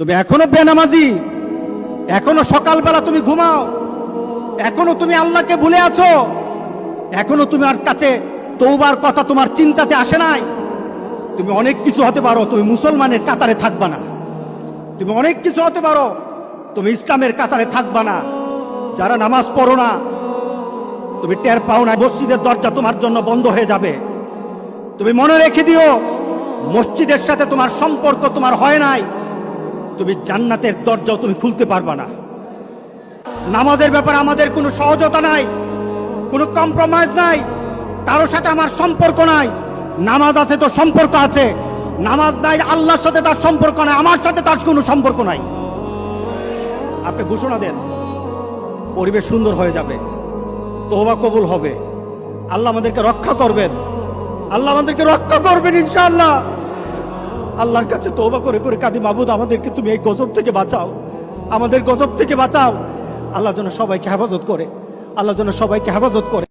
তুমি এখনো বেনামাজি, এখনো সকালবেলা তুমি ঘুমাও, এখনো তুমি আল্লাহকে ভুলে আছো, এখনো তোমার কাছে তওবার কথা তোমার চিন্তাতে আসে নাই। তুমি অনেক কিছু হতে পারো, তুমি মুসলমানের কাতারে থাকবা না। তুমি অনেক কিছু হতে পারো, তুমি ইসলামের কাতারে থাকবা না। যারা নামাজ পড়ো না, তুমি টের পাও না, মসজিদের দরজা তোমার জন্য বন্ধ হয়ে যাবে। তুমি মনে রেখে দিও, মসজিদের সাথে তোমার সম্পর্ক তোমার হয় নাই, তুমি জান্নাতের দরজাও তুমি খুলতে পারবা না। নামাজের ব্যাপারে আমাদের কোনো সহজতা নাই, কোনো কম্প্রোমাইজ নাই, কারোর সাথে আমার সম্পর্ক নাই। নামাজ আছে তো সম্পর্ক আছে, নামাজ নাই আল্লাহর সাথে তার সম্পর্ক নাই, আমার সাথে তার কোনো সম্পর্ক নাই। আপনি ঘোষণা দেন, পরিবেশ সুন্দর হয়ে যাবে, তওবা কবুল হবে, আল্লাহ আমাদেরকে রক্ষা করবেন, আল্লাহ আমাদেরকে রক্ষা করবেন ইনশাআল্লাহ। আল্লাহর কাছে তওবা করে করে কাঁদি, মাবুদ আমাদেরকে তুমি এই গজব থেকে বাঁচাও, আমাদের গজব থেকে বাঁচাও। আল্লাহ যেন সবাইকে হেফাজত করে, আল্লাহ যেন সবাইকে হেফাজত করে।